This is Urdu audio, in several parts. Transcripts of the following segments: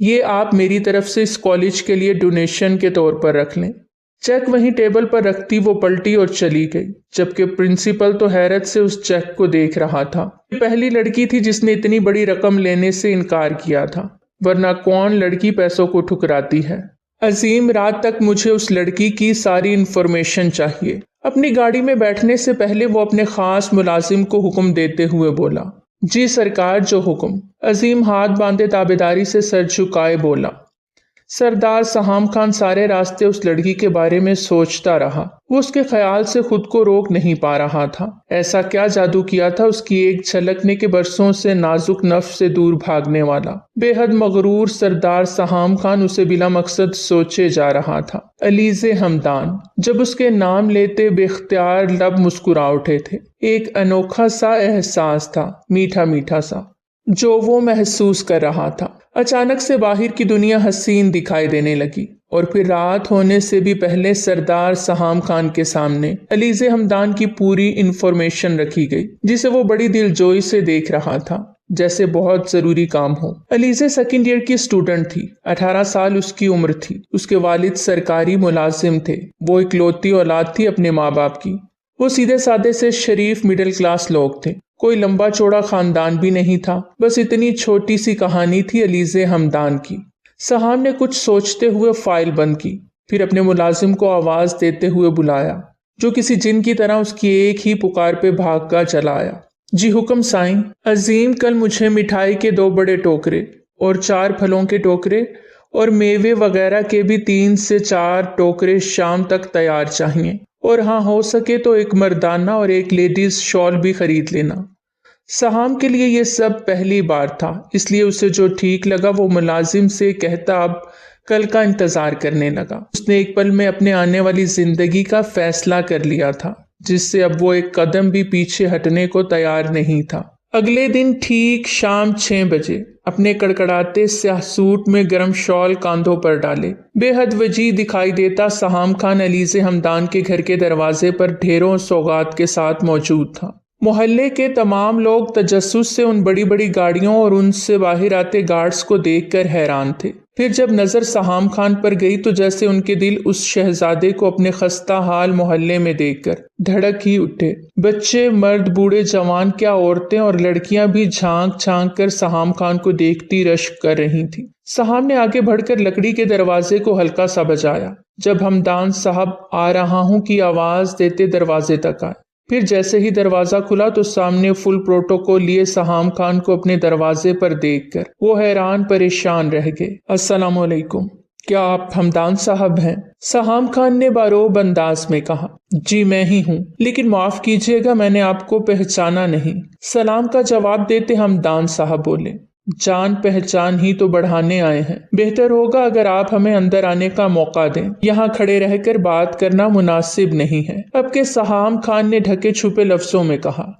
یہ آپ میری طرف سے اس کالج کے لیے ڈونیشن کے طور پر رکھ لیں۔ چیک وہیں ٹیبل پر رکھتی وہ پلٹی اور چلی گئی، جبکہ پرنسپل تو حیرت سے اس چیک کو دیکھ رہا تھا۔ یہ پہلی لڑکی تھی جس نے اتنی بڑی رقم لینے سے انکار کیا تھا، ورنہ کون لڑکی پیسوں کو ٹھکراتی ہے؟ عظیم، رات تک مجھے اس لڑکی کی ساری انفارمیشن چاہیے۔ اپنی گاڑی میں بیٹھنے سے پہلے وہ اپنے خاص ملازم کو حکم دیتے ہوئے بولا۔ جی سرکار، جو حکم۔ عظیم ہاتھ باندھے تابعداری سے سر جھکائے بولا۔ سردار سہام خان سارے راستے اس لڑکی کے بارے میں سوچتا رہا۔ وہ اس کے خیال سے خود کو روک نہیں پا رہا تھا۔ ایسا کیا جادو کیا تھا اس کی ایک جھلک نے کہ برسوں سے نازک نفس سے دور بھاگنے والا بے حد مغرور سردار سہام خان اسے بلا مقصد سوچے جا رہا تھا۔ علیزے ہمدان، جب اس کے نام لیتے بے اختیار لب مسکرا اٹھے تھے۔ ایک انوکھا سا احساس تھا، میٹھا میٹھا سا، جو وہ محسوس کر رہا تھا۔ اچانک سے باہر کی دنیا حسین دکھائی دینے لگی، اور پھر رات ہونے سے بھی پہلے سردار سہام خان کے سامنے علیزے ہمدان کی پوری انفارمیشن رکھی گئی، جسے وہ بڑی دلجوئی سے دیکھ رہا تھا، جیسے بہت ضروری کام ہو۔ علیزے سیکنڈ ایئر کی اسٹوڈنٹ تھی، 18 سال اس کی عمر تھی۔ اس کے والد سرکاری ملازم تھے، وہ اکلوتی اولاد تھی اپنے ماں باپ کی۔ وہ سیدھے سادے سے شریف مڈل کلاس لوگ تھے، کوئی لمبا چوڑا خاندان بھی نہیں تھا۔ بس اتنی چھوٹی سی کہانی تھی علیزے ہمدان کی۔ سہام نے کچھ سوچتے ہوئے فائل بند کی، پھر اپنے ملازم کو آواز دیتے ہوئے بلایا، جو کسی جن کی طرح اس کی ایک ہی پکار پہ بھاگ کر چلا آیا۔ جی حکم سائیں۔ عظیم، کل مجھے مٹھائی کے 2 بڑے ٹوکرے اور 4 پھلوں کے ٹوکرے اور میوے وغیرہ کے بھی 3 سے 4 ٹوکرے شام تک تیار چاہیے، اور ہاں ہو سکے تو ایک مردانہ اور ایک لیڈیز شال بھی خرید لینا۔ سہام کے لیے یہ سب پہلی بار تھا، اس لیے اسے جو ٹھیک لگا وہ ملازم سے کہتا اب کل کا انتظار کرنے لگا۔ اس نے ایک پل میں اپنے آنے والی زندگی کا فیصلہ کر لیا تھا، جس سے اب وہ ایک قدم بھی پیچھے ہٹنے کو تیار نہیں تھا۔ اگلے دن ٹھیک شام 6 بجے اپنے کڑکڑاتے سیاہ سوٹ میں گرم شال کاندھوں پر ڈالے بے حد وجیح دکھائی دیتا سہام خان علیزے ہمدان کے گھر کے دروازے پر ڈھیروں سوغات کے ساتھ موجود تھا۔ محلے کے تمام لوگ تجسس سے ان بڑی بڑی گاڑیوں اور ان سے باہر آتے گارڈز کو دیکھ کر حیران تھے۔ پھر جب نظر سہام خان پر گئی تو جیسے ان کے دل اس شہزادے کو اپنے خستہ حال محلے میں دیکھ کر دھڑک ہی اٹھے۔ بچے، مرد، بوڑھے، جوان، کیا عورتیں اور لڑکیاں بھی جھانک جھانک کر سہام خان کو دیکھتی رشک کر رہی تھیں۔ سہام نے آگے بڑھ کر لکڑی کے دروازے کو ہلکا سا بجایا۔ جب ہمدان صاحب آ رہا ہوں کی آواز دیتے دروازے تک آئے۔ پھر جیسے ہی دروازہ کھلا تو سامنے فل پروٹوکول لیے سہام خان کو اپنے دروازے پر دیکھ کر وہ حیران پریشان رہ گئے۔ السلام علیکم، کیا آپ ہمدان صاحب ہیں؟ سہام خان نے باروب انداز میں کہا۔ جی میں ہی ہوں، لیکن معاف کیجیے گا میں نے آپ کو پہچانا نہیں۔ سلام کا جواب دیتے ہمدان صاحب بولے، جان پہچان ہی تو بڑھانے آئے ہیں، بہتر ہوگا اگر آپ ہمیں اندر آنے کا موقع دیں، یہاں کھڑے رہ کر بات کرنا مناسب نہیں ہے، اب کہ سہام خان نے ڈھکے چھپے لفظوں میں کہا۔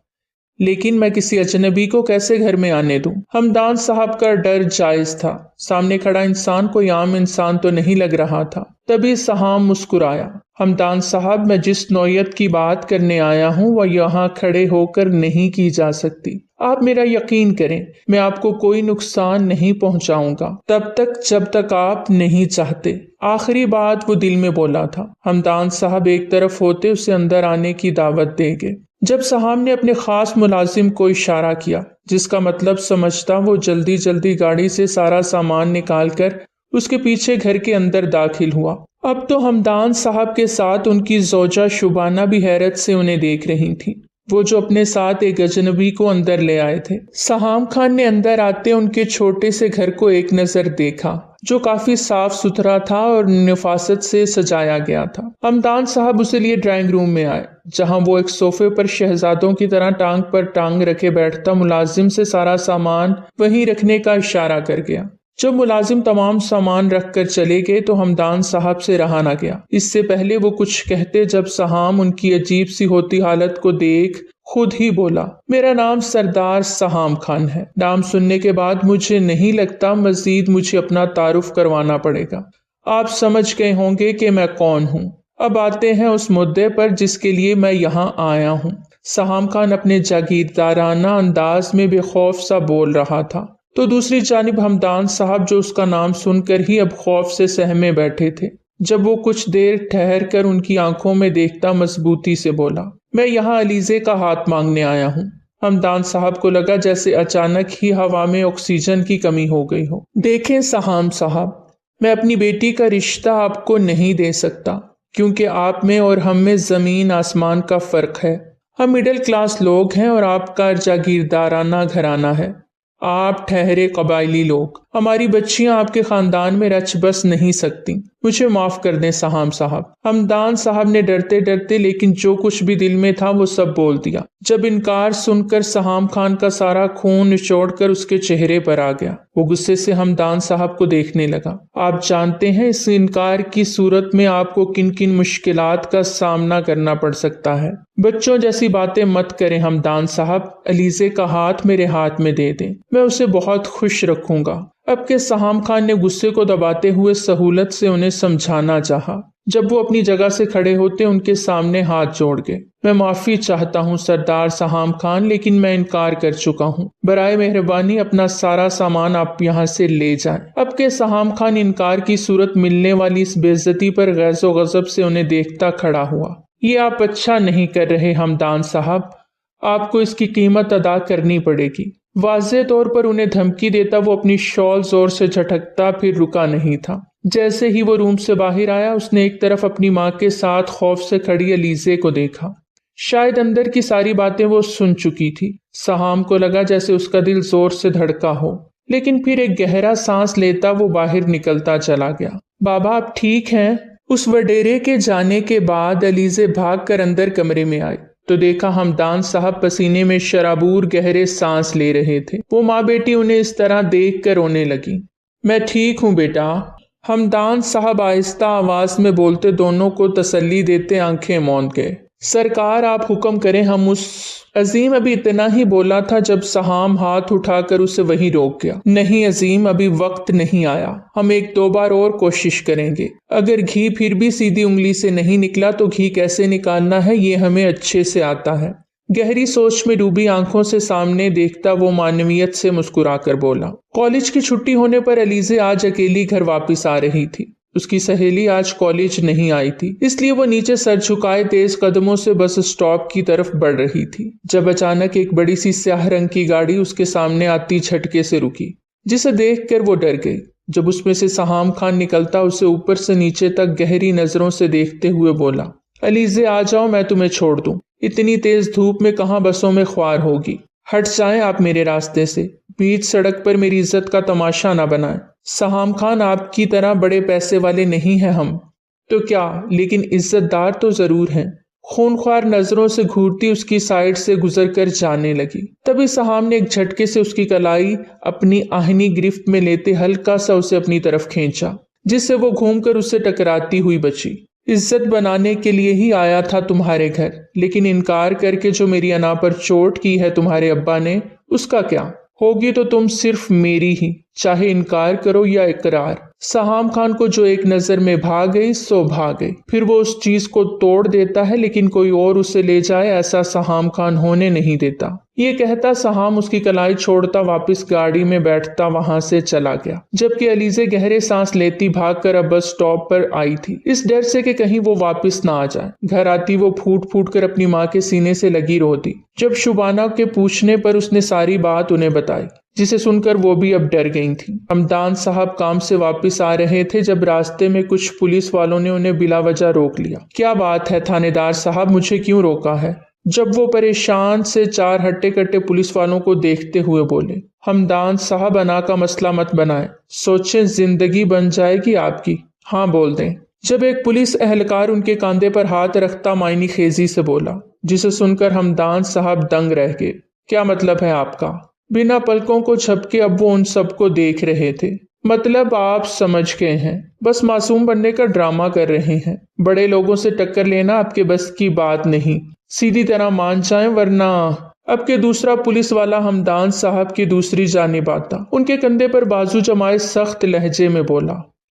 لیکن میں کسی اجنبی کو کیسے گھر میں آنے دوں؟ ہمدان صاحب کا ڈر جائز تھا، سامنے کھڑا انسان کوئی عام انسان تو نہیں لگ رہا تھا۔ تبھی سہام مسکرایا۔ ہمدان صاحب، میں جس نوعیت کی بات کرنے آیا ہوں وہ یہاں کھڑے ہو کر نہیں کی جا سکتی۔ آپ میرا یقین کریں، میں آپ کو کوئی نقصان نہیں پہنچاؤں گا تب تک جب تک آپ نہیں چاہتے۔ آخری بات وہ دل میں بولا تھا۔ ہمدان صاحب ایک طرف ہوتے اسے اندر آنے کی دعوت دیں گے۔ جب سہام نے اپنے خاص ملازم کو اشارہ کیا، جس کا مطلب سمجھتا، وہ جلدی جلدی گاڑی سے سارا سامان نکال کر اس کے پیچھے گھر کے اندر داخل ہوا۔ اب تو ہمدان صاحب کے ساتھ ان کی زوجہ شبانہ بھی حیرت سے انہیں دیکھ رہی تھی، وہ جو اپنے ساتھ ایک اجنبی کو اندر لے آئے تھے۔ سہام خان نے اندر آتے ان کے چھوٹے سے گھر کو ایک نظر دیکھا، جو کافی صاف ستھرا تھا اور نفاست سے سجایا گیا تھا۔ ہمدان صاحب اسے لیے ڈرائنگ روم میں آئے، جہاں وہ ایک صوفے پر شہزادوں کی طرح ٹانگ پر ٹانگ رکھے بیٹھتا ملازم سے سارا سامان وہیں رکھنے کا اشارہ کر گیا۔ جب ملازم تمام سامان رکھ کر چلے گئے تو ہمدان صاحب سے رہا نہ گیا۔ اس سے پہلے وہ کچھ کہتے جب سہام ان کی عجیب سی ہوتی حالت کو دیکھ خود ہی بولا، میرا نام سردار سہام خان ہے۔ نام سننے کے بعد مجھے نہیں لگتا مزید مجھے اپنا تعارف کروانا پڑے گا۔ آپ سمجھ گئے ہوں گے کہ میں کون ہوں۔ اب آتے ہیں اس مدعے پر جس کے لیے میں یہاں آیا ہوں۔ سہام خان اپنے جاگیردارانہ انداز میں بے خوف سا بول رہا تھا۔ تو دوسری جانب ہمدان صاحب جو اس کا نام سن کر ہی اب خوف سے سہمے بیٹھے تھے۔ جب وہ کچھ دیر ٹھہر کر ان کی آنکھوں میں دیکھتا مضبوطی سے بولا، میں یہاں علیزے کا ہاتھ مانگنے آیا ہوں۔ ہمدان صاحب کو لگا جیسے اچانک ہی ہوا میں آکسیجن کی کمی ہو گئی ہو۔ دیکھیں سہام صاحب، میں اپنی بیٹی کا رشتہ آپ کو نہیں دے سکتا، کیونکہ آپ میں اور ہم میں زمین آسمان کا فرق ہے۔ ہم مڈل کلاس لوگ ہیں اور آپ کا جاگیردارانہ گھرانہ ہے، آپ ٹھہرے قبائلی لوگ۔ ہماری بچیاں آپ کے خاندان میں رچ بس نہیں سکتی۔ مجھے معاف کر دیں سہام صاحب۔ ہمدان صاحب نے ڈرتے ڈرتے لیکن جو کچھ بھی دل میں تھا وہ سب بول دیا۔ جب انکار سن کر سہام خان کا سارا خون نچوڑ کر اس کے چہرے پر آ گیا۔ وہ غصے سے ہمدان صاحب کو دیکھنے لگا۔ آپ جانتے ہیں اس انکار کی صورت میں آپ کو کن کن مشکلات کا سامنا کرنا پڑ سکتا ہے۔ بچوں جیسی باتیں مت کریں ہمدان صاحب، علیزے کا ہاتھ میرے ہاتھ میں دے دیں، میں اسے بہت خوش رکھوں گا۔ اب کہ سہام خان نے غصے کو دباتے ہوئے سہولت سے انہیں سمجھانا چاہا۔ جب وہ اپنی جگہ سے کھڑے ہوتے ان کے سامنے ہاتھ جوڑ گئے۔ میں معافی چاہتا ہوں سردار سہام خان، لیکن میں انکار کر چکا ہوں۔ برائے مہربانی اپنا سارا سامان آپ یہاں سے لے جائیں۔ اب کہ سہام خان انکار کی صورت ملنے والی اس بے عزتی پر غیظ و غضب سے انہیں دیکھتا کھڑا ہوا۔ یہ آپ اچھا نہیں کر رہے ہمدان صاحب، آپ کو اس کی قیمت ادا کرنی پڑے گی۔ واضح طور پر انہیں دھمکی دیتا وہ اپنی شال زور سے جھٹکتا پھر رکا نہیں تھا۔ جیسے ہی وہ روم سے باہر آیا اس نے ایک طرف اپنی ماں کے ساتھ خوف سے کھڑی علیزے کو دیکھا۔ شاید اندر کی ساری باتیں وہ سن چکی تھی۔ سہام کو لگا جیسے اس کا دل زور سے دھڑکا ہو، لیکن پھر ایک گہرا سانس لیتا وہ باہر نکلتا چلا گیا۔ بابا آپ ٹھیک ہیں؟ اس وڈیرے کے جانے کے بعد علیزے بھاگ کر اندر کمرے میں آئی تو دیکھا ہمدان صاحب پسینے میں شرابور گہرے سانس لے رہے تھے۔ وہ ماں بیٹی انہیں اس طرح دیکھ کر رونے لگی۔ میں ٹھیک ہوں بیٹا، ہمدان صاحب آہستہ آواز میں بولتے دونوں کو تسلی دیتے آنکھیں موند گئے۔ سرکار آپ حکم کریں، ہم اس عظیم ابھی اتنا ہی بولا تھا جب سہام ہاتھ اٹھا کر اسے وہیں روک گیا۔ نہیں عظیم، ابھی وقت نہیں آیا، ہم ایک دو بار اور کوشش کریں گے۔ اگر گھی پھر بھی سیدھی انگلی سے نہیں نکلا تو گھی کیسے نکالنا ہے یہ ہمیں اچھے سے آتا ہے۔ گہری سوچ میں ڈوبی آنکھوں سے سامنے دیکھتا وہ معنویت سے مسکرا کر بولا۔ کالج کی چھٹی ہونے پر علیزے آج اکیلی گھر واپس آ رہی تھی۔ اس کی سہیلی آج کالج نہیں آئی تھی، اس لیے وہ نیچے سر جھکائے تیز قدموں سے بس اسٹاپ کی طرف بڑھ رہی تھی جب اچانک ایک بڑی سی سیاہ رنگ کی گاڑی اس کے سامنے آتی جھٹکے سے رکی، جسے دیکھ کر وہ ڈر گئی۔ جب اس میں سے سہام خان نکلتا اسے اوپر سے نیچے تک گہری نظروں سے دیکھتے ہوئے بولا، علیزے آ جاؤ، میں تمہیں چھوڑ دوں۔ اتنی تیز دھوپ میں کہاں بسوں میں خوار ہوگی، ہٹ جائیں آپ میرے راستے سے، بیچ سڑک پر میری عزت کا تماشا نہ بنائیں۔ سہام خان آپ کی طرح بڑے پیسے والے نہیں ہیں ہم تو کیا، لیکن عزت دار تو ضرور ہیں۔ خونخوار نظروں سے گھورتی اس کی سائیڈ سے گزر کر جانے لگی۔ تبھی سہام نے ایک جھٹکے سے اس کی کلائی اپنی آہنی گرفت میں لیتے ہلکا سا اسے اپنی طرف کھینچا، جس سے وہ گھوم کر اس سے ٹکراتی ہوئی بچی۔ عزت بنانے کے لیے ہی آیا تھا تمہارے گھر، لیکن انکار کر کے جو میری انا پر چوٹ کی ہے تمہارے ابا نے، اس کا کیا ہوگی تو تم صرف میری ہی، چاہے انکار کرو یا اقرار۔ سہام خان کو جو ایک نظر میں بھا گئی سو بھا گئی۔ پھر وہ اس چیز کو توڑ دیتا ہے لیکن کوئی اور اسے لے جائے ایسا سہام خان ہونے نہیں دیتا۔ یہ کہتا سہام اس کی کلائی چھوڑتا واپس گاڑی میں بیٹھتا وہاں سے چلا گیا، جبکہ علیزے گہرے سانس لیتی بھاگ کر اب بس اسٹاپ پر آئی تھی، اس ڈر سے کہ کہیں وہ واپس نہ آ جائے۔ گھر آتی وہ پھوٹ پھوٹ کر اپنی ماں کے سینے سے لگی روتی۔ جب شبانہ کے پوچھنے پر اس نے ساری بات انہیں بتائی، جسے سن کر وہ بھی اب ڈر گئی تھیں۔ ہمدان صاحب کام سے واپس آ رہے تھے جب راستے میں کچھ پولیس والوں نے انہیں بلا وجہ روک لیا۔ کیا بات ہے تھانے دار صاحب، مجھے کیوں روکا ہے؟ جب وہ پریشان سے چار ہٹے کٹے پولیس والوں کو دیکھتے ہوئے بولے۔ ہمدان صاحب انا کا مسئلہ مت بنائیں، سوچیں زندگی بن جائے گی آپ کی، ہاں بول دیں۔ جب ایک پولیس اہلکار ان کے کاندھے پر ہاتھ رکھتا معنی خیزی سے بولا، جسے سن کر ہمدان صاحب دنگ رہ گئے۔ کیا مطلب ہے آپ کا؟ بنا پلکوں کو جھپکے اب وہ ان سب کو دیکھ رہے تھے۔ مطلب آپ سمجھ گئے ہیں، بس معصوم بننے کا ڈرامہ کر رہے ہیں۔ بڑے لوگوں سے ٹکر لینا آپ کے بس کی بات نہیں، سیدھی طرح مان جائیں ورنہ۔ اب کے دوسرا پولیس والا ہمدان صاحب کی دوسری جانب آتا ان کے کندھے پر بازو جمائے سخت لہجے میں بولا،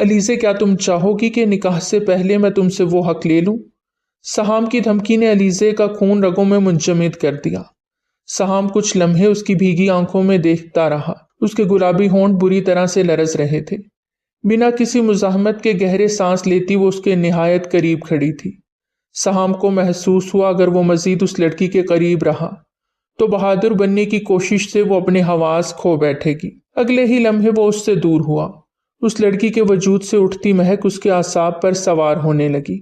علیزے کیا تم چاہو گی کہ نکاح سے پہلے میں تم سے وہ حق لے لوں؟ سہام کی دھمکی نے علیزے کا خون رگوں میں منجمد کر دیا۔ سہام کچھ لمحے اس کی بھیگی آنکھوں میں دیکھتا رہا۔ اس کے گلابی ہونٹ بری طرح سے لرز رہے تھے۔ بنا کسی مزاحمت کے گہرے سانس لیتی وہ اس کے نہایت قریب کھڑی تھی۔ سہام کو محسوس ہوا اگر وہ مزید اس لڑکی کے قریب رہا تو بہادر بننے کی کوشش سے وہ اپنے حواس کھو بیٹھے گی۔ اگلے ہی لمحے وہ اس سے دور ہوا۔ اس لڑکی کے وجود سے اٹھتی مہک اس کے اعصاب پر سوار ہونے لگی۔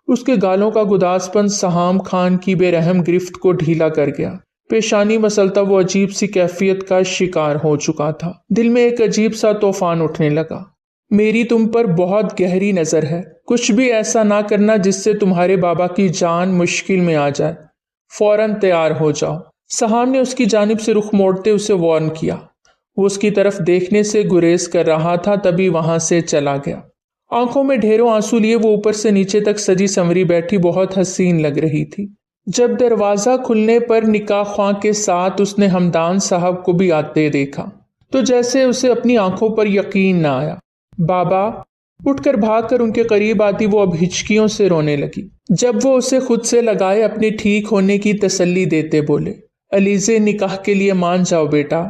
اس کے گالوں کا گداز پن سہام خان کی بے رحم گرفت کو ڈھیلا کر گیا۔ پیشانی مسلتا وہ عجیب سی کیفیت کا شکار ہو چکا تھا۔ دل میں ایک عجیب سا طوفان اٹھنے لگا۔ میری تم پر بہت گہری نظر ہے۔ کچھ بھی ایسا نہ کرنا جس سے تمہارے بابا کی جان مشکل میں آ جائے۔ فوراً تیار ہو جاؤ۔ سہام نے اس کی جانب سے رخ موڑتے اسے وارن کیا۔ وہ اس کی طرف دیکھنے سے گریز کر رہا تھا، تبھی وہاں سے چلا گیا۔ آنکھوں میں ڈھیروں آنسو لیے وہ اوپر سے نیچے تک سجی سنوری بیٹھی بہت حسین لگ رہی تھی۔ جب دروازہ کھلنے پر نکاح خواں کے ساتھ اس نے ہمدان صاحب کو بھی آتے دیکھا تو جیسے اسے اپنی آنکھوں پر یقین نہ آیا۔ بابا! اٹھ کر بھاگ کر ان کے قریب آتی وہ اب ہچکیوں سے رونے لگی۔ جب وہ اسے خود سے لگائے اپنے ٹھیک ہونے کی تسلی دیتے بولے، علیزے نکاح کے لیے مان جاؤ بیٹا۔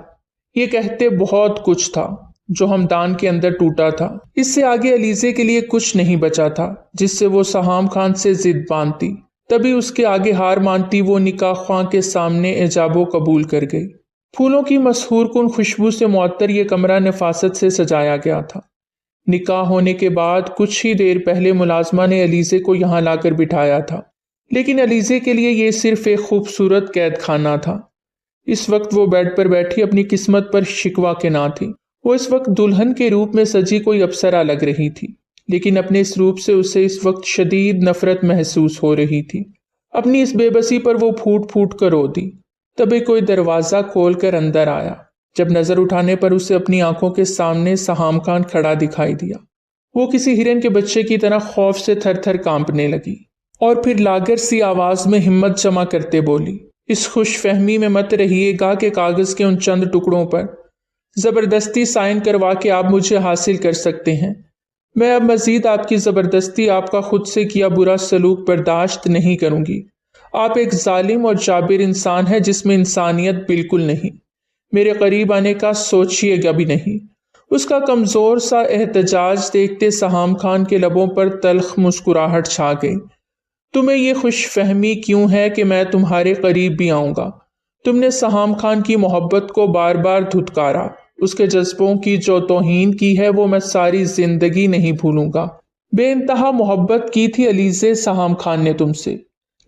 یہ کہتے بہت کچھ تھا جو ہمدان کے اندر ٹوٹا تھا۔ اس سے آگے علیزے کے لیے کچھ نہیں بچا تھا جس سے وہ سہام خان سے ضد باندھتی۔ تبھی اس کے آگے ہار مانتی وہ نکاح خواں کے سامنے ایجاب و قبول کر گئی۔ پھولوں کی مسحور کن خوشبو سے معطر یہ کمرہ نفاست سے سجایا گیا تھا۔ نکاح ہونے کے بعد کچھ ہی دیر پہلے ملازمہ نے علیزے کو یہاں لا کر بٹھایا تھا، لیکن علیزے کے لیے یہ صرف ایک خوبصورت قید خانہ تھا۔ اس وقت وہ بیڈ پر بیٹھی اپنی قسمت پر شکوہ کے نہ تھی۔ وہ اس وقت دلہن کے روپ میں سجی کوئی اپسرا لگ رہی تھی، لیکن اپنے اس روپ سے اسے اس وقت شدید نفرت محسوس ہو رہی تھی۔ اپنی اس بے بسی پر وہ پھوٹ پھوٹ کر رو دی۔ تبھی کوئی دروازہ کھول کر اندر آیا۔ جب نظر اٹھانے پر اسے اپنی آنکھوں کے سامنے سہام خان کھڑا دکھائی دیا۔ وہ کسی ہرن کے بچے کی طرح خوف سے تھر تھر کانپنے لگی اور پھر لاغر سی آواز میں ہمت جمع کرتے بولی، اس خوش فہمی میں مت رہیے گا کہ کاغذ کے ان چند ٹکڑوں پر زبردستی سائن کروا کے آپ مجھے حاصل کر سکتے ہیں۔ میں اب مزید آپ کی زبردستی، آپ کا خود سے کیا برا سلوک برداشت نہیں کروں گی۔ آپ ایک ظالم اور جابر انسان ہے جس میں انسانیت بالکل نہیں۔ میرے قریب آنے کا سوچیے گا بھی نہیں۔ اس کا کمزور سا احتجاج دیکھتے سہام خان کے لبوں پر تلخ مسکراہٹ چھا گئی۔ تمہیں یہ خوش فہمی کیوں ہے کہ میں تمہارے قریب بھی آؤں گا؟ تم نے سہام خان کی محبت کو بار بار دھتکارا۔ اس کے جذبوں کی جو توہین کی ہے وہ میں ساری زندگی نہیں بھولوں گا۔ بے انتہا محبت کی تھی علیزے سہام خان نے تم سے،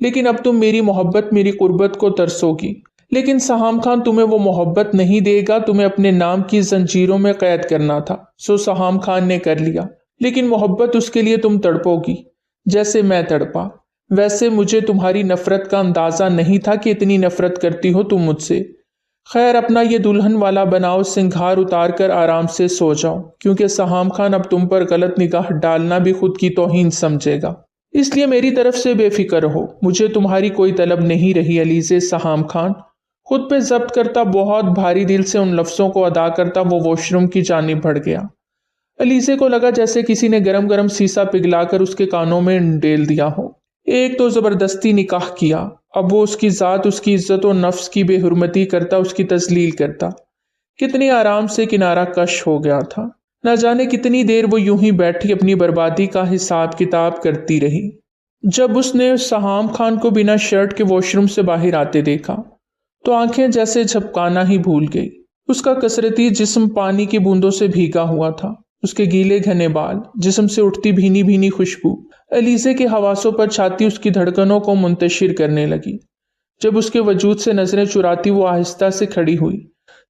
لیکن اب تم میری محبت، میری قربت کو ترسو گی۔ لیکن سہام خان تمہیں وہ محبت نہیں دے گا، تمہیں اپنے نام کی زنجیروں میں قید کرنا تھا، سو سہام خان نے کر لیا۔ لیکن محبت اس کے لیے تم تڑپو گی جیسے میں تڑپا۔ ویسے مجھے تمہاری نفرت کا اندازہ نہیں تھا کہ اتنی نفرت کرتی ہو تم مجھ سے۔ خیر اپنا یہ دلہن والا بناؤ، سنگھار اتار کر آرام سے سو جاؤ، کیونکہ سہام خان اب تم پر غلط نگاہ ڈالنا بھی خود کی توہین سمجھے گا۔ اس لیے میری طرف سے بے فکر رہو، مجھے تمہاری کوئی طلب نہیں رہی۔ علیزے سہام خان خود پہ ضبط کرتا بہت بھاری دل سے ان لفظوں کو ادا کرتا وہ واش روم کی جانب بڑھ گیا۔ علیزے کو لگا جیسے کسی نے گرم گرم سیسا پگھلا کر اس کے کانوں میں ڈیل دیا ہو۔ ایک تو زبردستی نکاح کیا، اب وہ اس کی ذات، اس کی عزت و نفس کی بے حرمتی کرتا، اس کی تذلیل کرتا۔ کتنی آرام سے کنارہ کش ہو گیا تھا۔ نہ جانے کتنی دیر وہ یوں ہی بیٹھی اپنی بربادی کا حساب کتاب کرتی رہی۔ جب اس نے سہام خان کو بنا شرٹ کے واش روم سے باہر آتے دیکھا تو آنکھیں جیسے جھپکانا ہی بھول گئی۔ اس کا کسرتی جسم پانی کی بوندوں سے بھیگا ہوا تھا، اس کے گیلے گھنے بال، جسم سے اٹھتی بھینی بھینی خوشبو علیزے کے حواسوں پر چھاتی اس کی دھڑکنوں کو منتشر کرنے لگی۔ جب اس کے وجود سے نظریں چراتی وہ آہستہ سے کھڑی ہوئی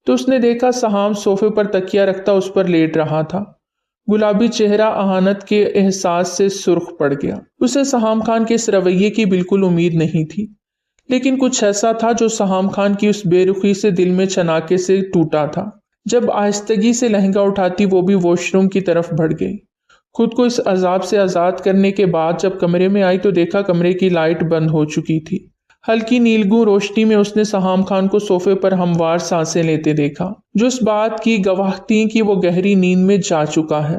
تو اس نے دیکھا سہام صوفے پر تکیہ رکھتا اس پر لیٹ رہا تھا۔ گلابی چہرہ اہانت کے احساس سے سرخ پڑ گیا۔ اسے سہام خان کے اس رویے کی بالکل امید نہیں تھی، لیکن کچھ ایسا تھا جو سہام خان کی اس بے رخی سے دل میں چناکے سے ٹوٹا تھا۔ جب آہستگی سے لہنگا اٹھاتی وہ بھی واش روم کی طرف بڑھ گئی۔ خود کو اس عذاب سے آزاد کرنے کے بعد جب کمرے میں آئی تو دیکھا کمرے کی لائٹ بند ہو چکی تھی۔ ہلکی نیلگوں روشنی میں اس نے سہام خان کو صوفے پر ہموار سانسیں لیتے دیکھا، جو اس بات کی گواہ تھی کہ وہ گہری نیند میں جا چکا ہے۔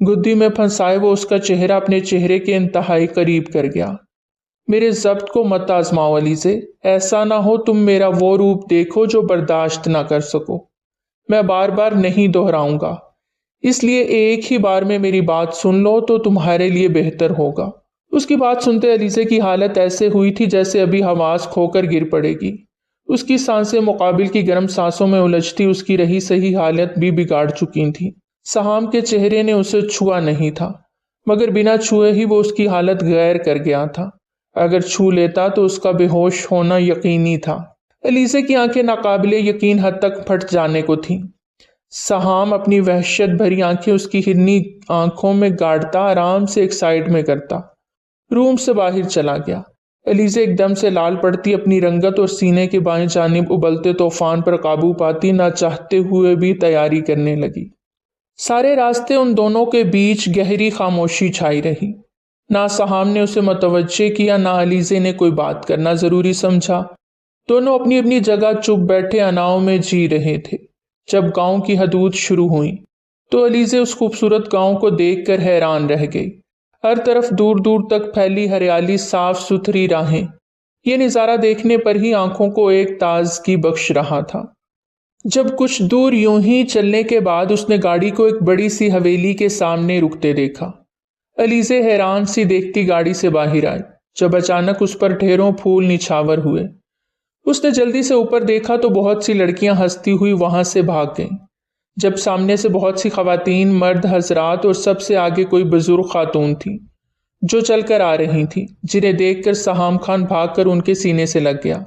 گدی میں پھنسائے وہ اس کا چہرہ اپنے چہرے کے انتہائی قریب کر گیا۔ میرے ضبط کو مت آزماؤ علیزے، ایسا نہ ہو تم میرا وہ روپ دیکھو جو برداشت نہ کر سکو۔ میں بار بار نہیں دہراؤں گا، اس لیے ایک ہی بار میں میری بات سن لو تو تمہارے لیے بہتر ہوگا۔ اس کی بات سنتے علیزے کی حالت ایسے ہوئی تھی جیسے ابھی حواس کھو کر گر پڑے گی۔ اس کی سانسیں مقابل کی گرم سانسوں میں الجھتی اس کی رہی صحیح حالت بھی بگاڑ چکی تھی۔ سہام کے چہرے نے اسے چھوا نہیں تھا، مگر بنا چھوئے ہی وہ اس کی حالت غیر کر گیا تھا۔ اگر چھو لیتا تو اس کا بے ہوش ہونا یقینی تھا۔ علیزے کی آنکھیں ناقابل یقین حد تک پھٹ جانے کو تھیں۔ سہام اپنی وحشت بھری آنکھیں اس کی ہرنی آنکھوں میں گاڑتا آرام سے ایک سائیڈ میں کرتا روم سے باہر چلا گیا۔ علیزے ایک دم سے لال پڑتی اپنی رنگت اور سینے کے بائیں جانب ابلتے طوفان پر قابو پاتی نہ چاہتے ہوئے بھی تیاری کرنے لگی۔ سارے راستے ان دونوں کے بیچ گہری خاموشی چھائی رہی۔ نہ سہام نے اسے متوجہ کیا، نہ علیزے نے کوئی بات کرنا ضروری سمجھا۔ دونوں اپنی اپنی جگہ چپ بیٹھے اناؤں میں جی رہے تھے۔ جب گاؤں کی حدود شروع ہوئیں تو علیزے اس خوبصورت گاؤں کو دیکھ کر حیران رہ گئی۔ ہر طرف دور دور تک پھیلی ہریالی، صاف ستھری راہیں، یہ نظارہ دیکھنے پر ہی آنکھوں کو ایک تازگی بخش رہا تھا۔ جب کچھ دور یوں ہی چلنے کے بعد اس نے گاڑی کو ایک بڑی سی حویلی کے سامنے رکتے دیکھا۔ علیزے حیران سی دیکھتی گاڑی سے باہر آئی، جب اچانک اس پر ڈھیروں پھول نچھاور ہوئے۔ اس نے جلدی سے اوپر دیکھا تو بہت سی لڑکیاں ہنستی ہوئی وہاں سے بھاگ گئیں، جب سامنے سے بہت سی خواتین، مرد حضرات اور سب سے آگے کوئی بزرگ خاتون تھیں جو چل کر آ رہی تھیں، جنہیں دیکھ کر سہام خان بھاگ کر ان کے سینے سے لگ گیا۔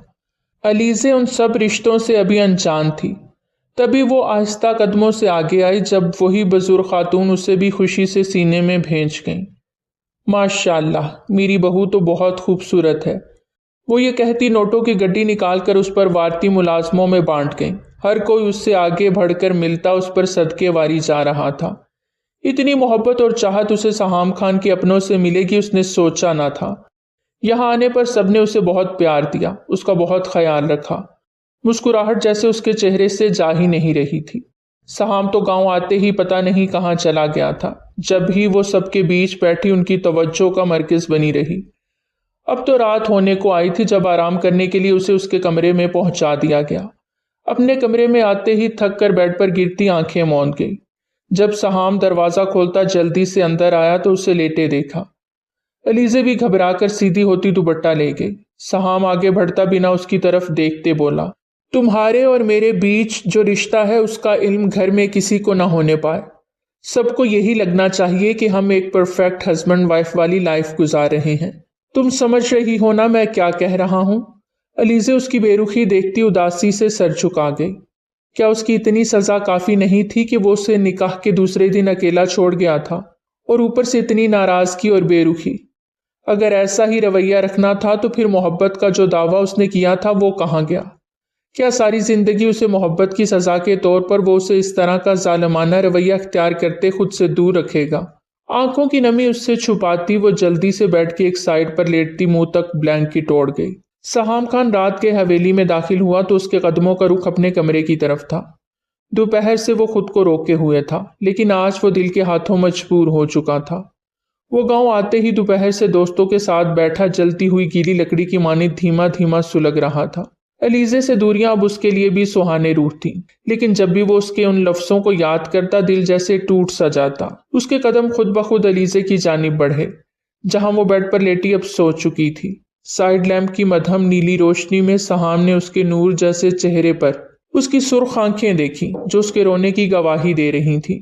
علیزے ان سب رشتوں سے ابھی انجان تھی، تبھی وہ آہستہ قدموں سے آگے آئی جب وہی بزرگ خاتون اسے بھی خوشی سے سینے میں بھینچ گئیں۔ ماشاءاللہ، میری بہو تو بہت خوبصورت ہے، وہ یہ کہتی نوٹوں کی گڈی نکال کر اس پر وارتی ملازموں میں بانٹ گئیں۔ ہر کوئی اس سے آگے بڑھ کر ملتا اس پر صدقے واری جا رہا تھا۔ اتنی محبت اور چاہت اسے سہام خان کے اپنوں سے ملے گی اس نے سوچا نہ تھا۔ یہاں آنے پر سب نے اسے بہت پیار دیا، اس کا بہت خیال رکھا۔ مسکراہٹ جیسے اس کے چہرے سے جا ہی نہیں رہی تھی۔ سہام تو گاؤں آتے ہی پتہ نہیں کہاں چلا گیا تھا، جب ہی وہ سب کے بیچ بیٹھی ان کی توجہ کا مرکز بنی رہی۔ اب تو رات ہونے کو آئی تھی جب آرام کرنے کے لیے اسے اس کے کمرے میں پہنچا دیا گیا۔ اپنے کمرے میں آتے ہی تھک کر بیڈ پر گرتی آنکھیں موند گئی۔ جب سہام دروازہ کھولتا جلدی سے اندر آیا تو اسے لیٹے دیکھا۔ علیزے بھی گھبرا کر سیدھی ہوتی دوپٹہ لے گئی۔ سہام آگے بڑھتا بنا اس کی طرف دیکھتے بولا، تمہارے اور میرے بیچ جو رشتہ ہے اس کا علم گھر میں کسی کو نہ ہونے پائے۔ سب کو یہی لگنا چاہیے کہ ہم ایک پرفیکٹ ہسبینڈ وائف والی لائف گزار رہے ہیں۔ تم سمجھ رہی ہو نا میں کیا کہہ رہا ہوں؟ علیزے اس کی بے رخی دیکھتی اداسی سے سر جھکا گئی۔ کیا اس کی اتنی سزا کافی نہیں تھی کہ وہ اسے نکاح کے دوسرے دن اکیلا چھوڑ گیا تھا، اور اوپر سے اتنی ناراضگی اور بے رخی؟ اگر ایسا ہی رویہ رکھنا تھا تو پھر محبت کا جو دعویٰ اس نے کیا تھا وہ کہاں گیا؟ کیا ساری زندگی اسے محبت کی سزا کے طور پر وہ اسے اس طرح کا ظالمانہ رویہ اختیار کرتے خود سے دور رکھے گا؟ آنکھوں کی نمی اس سے چھپاتی وہ جلدی سے بیٹھ کے ایک سائیڈ پر لیٹتی منہ تک بلینکٹ اوڑھ گئی۔ سہام خان رات کے حویلی میں داخل ہوا تو اس کے قدموں کا رخ اپنے کمرے کی طرف تھا۔ دوپہر سے وہ خود کو روکے ہوئے تھا، لیکن آج وہ دل کے ہاتھوں مجبور ہو چکا تھا۔ وہ گاؤں آتے ہی دوپہر سے دوستوں کے ساتھ بیٹھا جلتی ہوئی گیلی لکڑی کی مانند دھیما دھیما سلگ رہا تھا۔ علیزے سے دوریاں اب اس کے لیے بھی سہانے روح تھیں، لیکن جب بھی وہ اس کے ان لفظوں کو یاد کرتا دل جیسے ٹوٹ سا جاتا۔ اس کے قدم خود بخود علیزے کی جانب بڑھے، جہاں وہ بیڈ پر لیٹی اب سو چکی تھی۔ سائیڈ لیمپ کی مدھم نیلی روشنی میں سہام نے اس کے نور جیسے چہرے پر اس کی سرخ آنکھیں دیکھی جو اس کے رونے کی گواہی دے رہی تھی،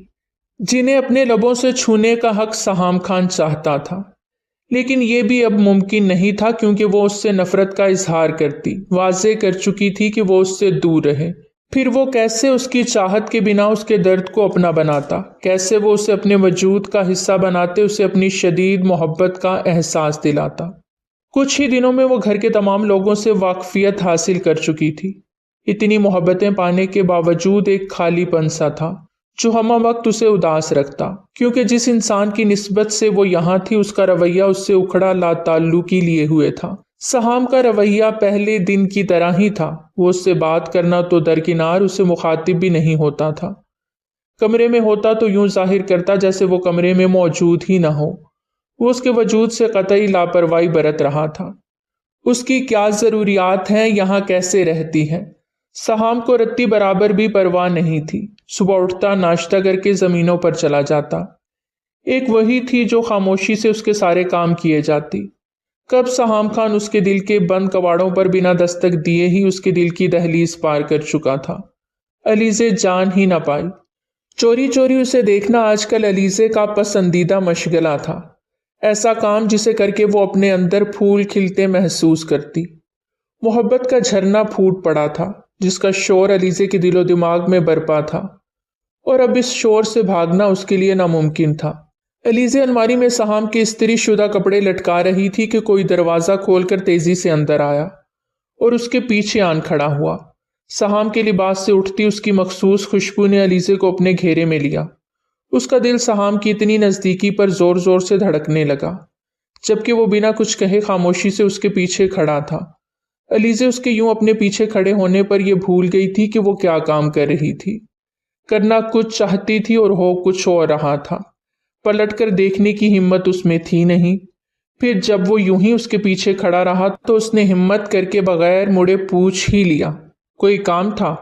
جنہیں اپنے لبوں سے چھونے کا حق سہام خان چاہتا تھا، لیکن یہ بھی اب ممکن نہیں تھا کیونکہ وہ اس سے نفرت کا اظہار کرتی، واضح کر چکی تھی کہ وہ اس سے دور رہے۔ پھر وہ کیسے اس کی چاہت کے بنا اس کے درد کو اپنا بناتا، کیسے وہ اسے اپنے وجود کا حصہ بناتے اسے اپنی شدید محبت کا احساس دلاتا۔ کچھ ہی دنوں میں وہ گھر کے تمام لوگوں سے واقفیت حاصل کر چکی تھی۔ اتنی محبتیں پانے کے باوجود ایک خالی پن سا تھا جو ہمہ وقت اسے اداس رکھتا، کیونکہ جس انسان کی نسبت سے وہ یہاں تھی اس کا رویہ اس سے اکھڑا لا تعلقی لیے ہوئے تھا۔ سہام کا رویہ پہلے دن کی طرح ہی تھا، وہ اس سے بات کرنا تو درکنار اسے مخاطب بھی نہیں ہوتا تھا۔ کمرے میں ہوتا تو یوں ظاہر کرتا جیسے وہ کمرے میں موجود ہی نہ ہو۔ وہ اس کے وجود سے قطعی لاپرواہی برت رہا تھا۔ اس کی کیا ضروریات ہیں، یہاں کیسے رہتی ہے؟ سہام کو رتی برابر بھی پرواہ نہیں تھی۔ صبح اٹھتا، ناشتہ کر کے زمینوں پر چلا جاتا۔ ایک وہی تھی جو خاموشی سے اس کے سارے کام کیے جاتی۔ کب سہام خان اس کے دل کے بند کواڑوں پر بنا دستک دیے ہی اس کے دل کی دہلیز پار کر چکا تھا۔ علیزے جان ہی نہ پائی۔ چوری چوری اسے دیکھنا آج کل علیزے کا پسندیدہ مشغلہ تھا، ایسا کام جسے کر کے وہ اپنے اندر پھول کھلتے محسوس کرتی۔ محبت کا جھرنا پھوٹ پڑا تھا جس کا شور علیزے کے دل و دماغ میں برپا تھا، اور اب اس شور سے بھاگنا اس کے لیے ناممکن تھا۔ علیزے الماری میں سہام کے استری شدہ کپڑے لٹکا رہی تھی کہ کوئی دروازہ کھول کر تیزی سے اندر آیا اور اس کے پیچھے آن کھڑا ہوا۔ سہام کے لباس سے اٹھتی اس کی مخصوص خوشبو نے علیزے کو اپنے گھیرے میں لیا۔ اس کا دل سہام کی اتنی نزدیکی پر زور زور سے دھڑکنے لگا، جبکہ وہ بنا کچھ کہے خاموشی سے اس کے پیچھے کھڑا تھا۔ علیزے اس کے یوں اپنے پیچھے کھڑے ہونے پر یہ بھول گئی تھی کہ وہ کیا کام کر رہی تھی۔ کرنا کچھ چاہتی تھی اور ہو کچھ ہو رہا تھا۔ پلٹ کر دیکھنے کی ہمت اس میں تھی نہیں۔ پھر جب وہ یوں ہی اس کے پیچھے کھڑا رہا تو اس نے ہمت کر کے بغیر مڑے پوچھ ہی لیا، کوئی کام تھا؟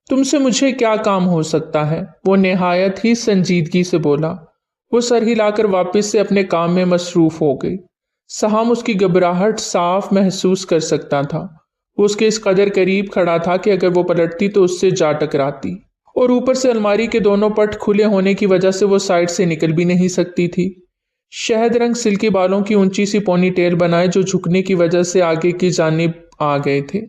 تم سے مجھے کیا کام ہو سکتا ہے؟ وہ نہایت ہی سنجیدگی سے بولا۔ وہ سر ہلا کر واپس سے اپنے کام میں مصروف ہو گئی۔ سہام اس کی گھبراہٹ صاف محسوس کر سکتا تھا۔ وہ اس کے اس قدر قریب کھڑا تھا کہ اگر وہ پلٹتی تو اس سے جا ٹکراتی، اور اوپر سے الماری کے دونوں پٹ کھلے ہونے کی وجہ سے وہ سائڈ سے نکل بھی نہیں سکتی تھی۔ شہد رنگ سلکی بالوں کی اونچی سی پونی ٹیل بنائے جو جھکنے کی وجہ سے آگے کی جانب آ گئے تھے۔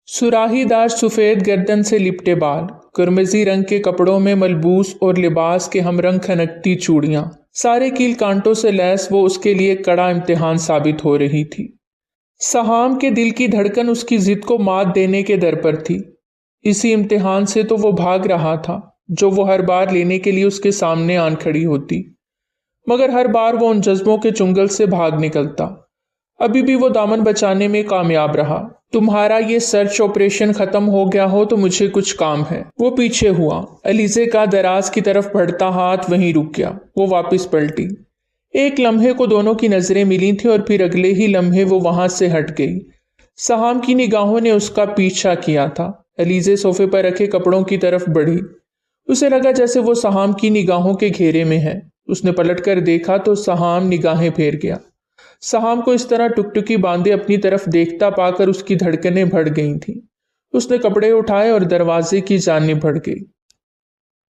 سراہی دار سفید گردن سے لپٹے بال، قرمزی رنگ کے کپڑوں میں ملبوس اور لباس کے ہم رنگ کھنکتی چوڑیاں، سارے کیل کانٹوں سے لیس، وہ اس کے لیے کڑا امتحان ثابت ہو رہی تھی۔ سہام کے دل کی دھڑکن اس کی ضد کو مات دینے کے در پر تھی۔ اسی امتحان سے تو وہ بھاگ رہا تھا جو وہ ہر بار لینے کے لیے اس کے سامنے آن کھڑی ہوتی، مگر ہر بار وہ ان جذبوں کے چنگل سے بھاگ نکلتا۔ ابھی بھی وہ دامن بچانے میں کامیاب رہا۔ تمہارا یہ سرچ آپریشن ختم ہو گیا ہو تو مجھے کچھ کام ہے۔ وہ پیچھے ہوا۔ علیزے کا دراز کی طرف بڑھتا ہاتھ وہیں رک گیا۔ وہ واپس پلٹی۔ ایک لمحے کو دونوں کی نظریں ملی تھیں اور پھر اگلے ہی لمحے وہ وہاں سے ہٹ گئی۔ سہام کی نگاہوں نے اس کا پیچھا کیا تھا۔ علیزے صوفے پر رکھے کپڑوں کی طرف بڑھی۔ اسے لگا جیسے وہ سہام کی نگاہوں کے گھیرے میں ہے۔ اس نے پلٹ کر دیکھا تو سہام نگاہیں پھیر گیا۔ سہام کو اس طرح ٹکٹکی باندھے اپنی طرف دیکھتا پا کر اس کی دھڑکنیں بڑھ گئی تھیں۔ اس نے کپڑے اٹھائے اور دروازے کی جانب بڑھ گئی۔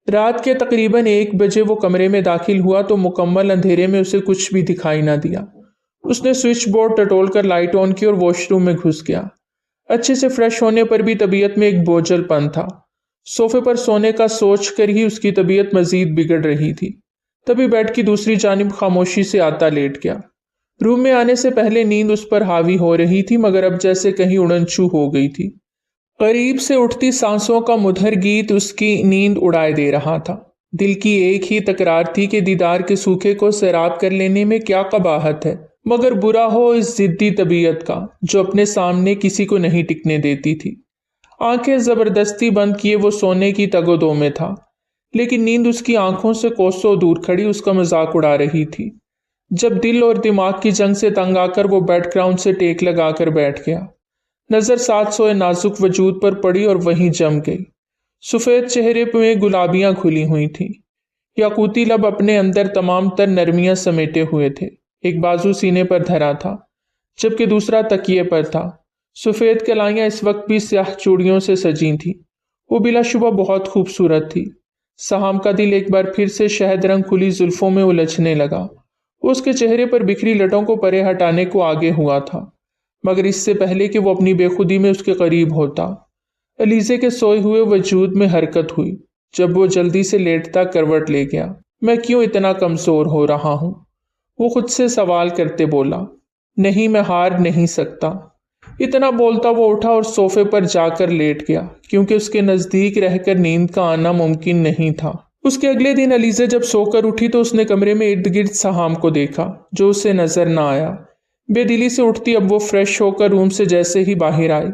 رات کے تقریباً 1 بجے وہ کمرے میں داخل ہوا تو مکمل اندھیرے میں اسے کچھ بھی دکھائی نہ دیا۔ اس نے سوئچ بورڈ ٹٹول کر لائٹ آن کی اور واش روم میں گھس گیا۔ اچھے سے فریش ہونے پر بھی طبیعت میں ایک بوجھل پن تھا۔ صوفے پر سونے کا سوچ کر ہی اس کی طبیعت مزید بگڑ رہی تھی۔ تبھی بیڈ کی دوسری جانب خاموشی سے آتا لیٹ گیا۔ روم میں آنے سے پہلے نیند اس پر حاوی ہو رہی تھی، مگر اب جیسے کہیں اڑن چھو ہو گئی تھی۔ قریب سے اٹھتی سانسوں کا مدھر گیت اس کی نیند اڑائے دے رہا تھا۔ دل کی ایک ہی تکرار تھی کہ دیدار کے سوکھے کو سیراب کر لینے میں کیا قباحت ہے، مگر برا ہو اس ضدی طبیعت کا جو اپنے سامنے کسی کو نہیں ٹکنے دیتی تھی۔ آنکھیں زبردستی بند کیے وہ سونے کی تگ و دو میں تھا، لیکن نیند اس کی آنکھوں سے کوسوں دور کھڑی اس کا مذاق اڑا رہی تھی۔ جب دل اور دماغ کی جنگ سے تنگ آ کر وہ بیڈ گراؤنڈ سے ٹیک لگا کر بیٹھ گیا، نظر 700 نازک وجود پر پڑی اور وہیں جم گئی۔ سفید چہرے میں گلابیاں کھلی ہوئی تھیں، یاقوتی لب اپنے اندر تمام تر نرمیاں سمیٹے ہوئے تھے۔ ایک بازو سینے پر دھرا تھا جبکہ دوسرا تکیے پر تھا۔ سفید کلائیاں اس وقت بھی سیاہ چوڑیوں سے سجی تھیں۔ وہ بلا شبہ بہت خوبصورت تھی۔ سہام کا دل ایک بار پھر سے شہد رنگ کھلی زلفوں میں الجھنے لگا۔ وہ اس کے چہرے پر بکھری لٹوں کو پرے ہٹانے کو آگے ہوا تھا، مگر اس سے پہلے کہ وہ اپنی بے خودی میں اس کے قریب ہوتا، علیزے کے سوئے ہوئے وجود میں حرکت ہوئی۔ جب وہ جلدی سے لیٹتا کروٹ لے گیا۔ میں کیوں اتنا کمزور ہو رہا ہوں؟ وہ خود سے سوال کرتے بولا۔ نہیں، میں ہار نہیں سکتا۔ اتنا بولتا وہ اٹھا اور صوفے پر جا کر لیٹ گیا، کیونکہ اس کے نزدیک رہ کر نیند کا آنا ممکن نہیں تھا۔ اس کے اگلے دن علیزہ جب سو کر اٹھی تو اس نے کمرے میں ارد گرد سہام کو دیکھا جو اسے نظر نہ آیا۔ بے دلی سے اٹھتی اب وہ فریش ہو کر روم سے جیسے ہی باہر آئی،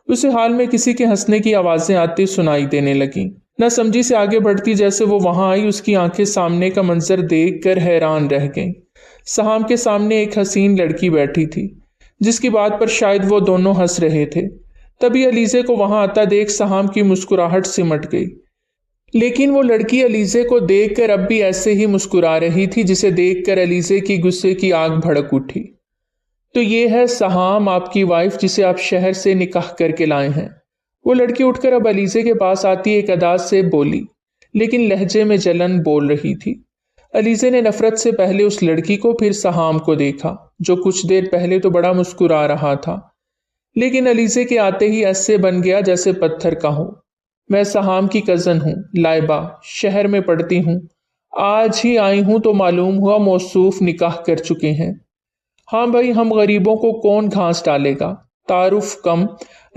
اسے حال میں کسی کے ہنسنے کی آوازیں آتی سنائی دینے لگیں۔ نہ سمجھی سے آگے بڑھتی جیسے وہ وہاں آئی، اس کی آنکھیں سامنے کا منظر دیکھ کر حیران رہ گئیں۔ سہام کے سامنے ایک حسین لڑکی بیٹھی تھی جس کی بات پر شاید وہ دونوں ہنس رہے تھے۔ تبھی علیزے کو وہاں آتا دیکھ سہام کی مسکراہٹ سمٹ گئی، لیکن وہ لڑکی علیزے کو دیکھ کر اب بھی ایسے ہی مسکرا رہی تھی، جسے دیکھ کر علیزے کی غصے کی آگ بھڑک اٹھی۔ تو یہ ہے سہام، آپ کی وائف، جسے آپ شہر سے نکاح کر کے لائے ہیں۔ وہ لڑکی اٹھ کر اب علیزے کے پاس آتی ایک ادا سے بولی، لیکن لہجے میں جلن بول رہی تھی۔ علیزے نے نفرت سے پہلے اس لڑکی کو پھر سہام کو دیکھا، جو کچھ دیر پہلے تو بڑا مسکرا رہا تھا، لیکن علیزے کے آتے ہی ایسے بن گیا جیسے پتھر کا ہو۔ میں سہام کی کزن ہوں، لائبہ، شہر میں پڑھتی ہوں، آج ہی آئی ہوں تو معلوم ہوا موصوف نکاح کر چکے ہیں۔ ہاں بھائی، ہم غریبوں کو کون گھاس ڈالے گا؟ تعارف کم،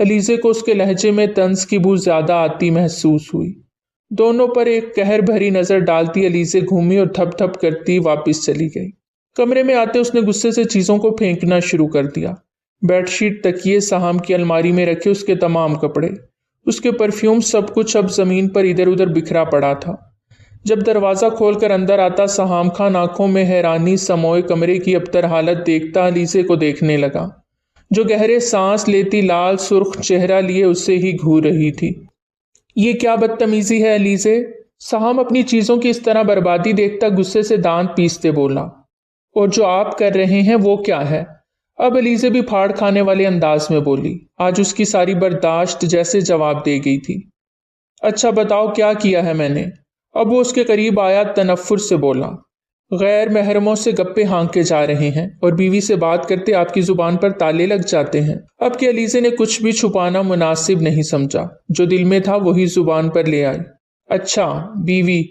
علیزے کو اس کے لہجے میں طنز کی بو زیادہ آتی محسوس ہوئی۔ دونوں پر ایک قہر بھری نظر ڈالتی علیزے گھومی اور تھپ تھپ کرتی واپس چلی گئی۔ کمرے میں آتے اس نے غصے سے چیزوں کو پھینکنا شروع کر دیا۔ بیڈ شیٹ، تکیے، سہام کی الماری میں رکھے اس کے تمام کپڑے، اس کے پرفیوم، سب کچھ اب زمین پر ادھر ادھر بکھرا پڑا تھا۔ جب دروازہ کھول کر اندر آتا سہام خان آنکھوں میں حیرانی سموئے کمرے کی ابتر حالت دیکھتا علیزے کو دیکھنے لگا، جو گہرے سانس لیتی لال سرخ چہرہ لیے اسے ہی گھور رہی تھی۔ یہ کیا بدتمیزی ہے علیزے؟ سہام اپنی چیزوں کی اس طرح بربادی دیکھتا غصے سے دانت پیستے بولا۔ اور جو آپ کر رہے ہیں وہ کیا ہے؟ اب علیزے بھی پھاڑ کھانے والے انداز میں بولی۔ آج اس کی ساری برداشت جیسے جواب دے گئی تھی۔ اچھا بتاؤ کیا کیا ہے میں نے؟ اب وہ اس کے قریب آیا، تنفر سے بولا۔ غیر محرموں سے گپے ہانکے جا رہے ہیں اور بیوی سے بات کرتے آپ کی زبان پر تالے لگ جاتے ہیں۔ اب کہ علیزے نے کچھ بھی چھپانا مناسب نہیں سمجھا، جو دل میں تھا وہی زبان پر لے آئی۔ اچھا، بیوی؟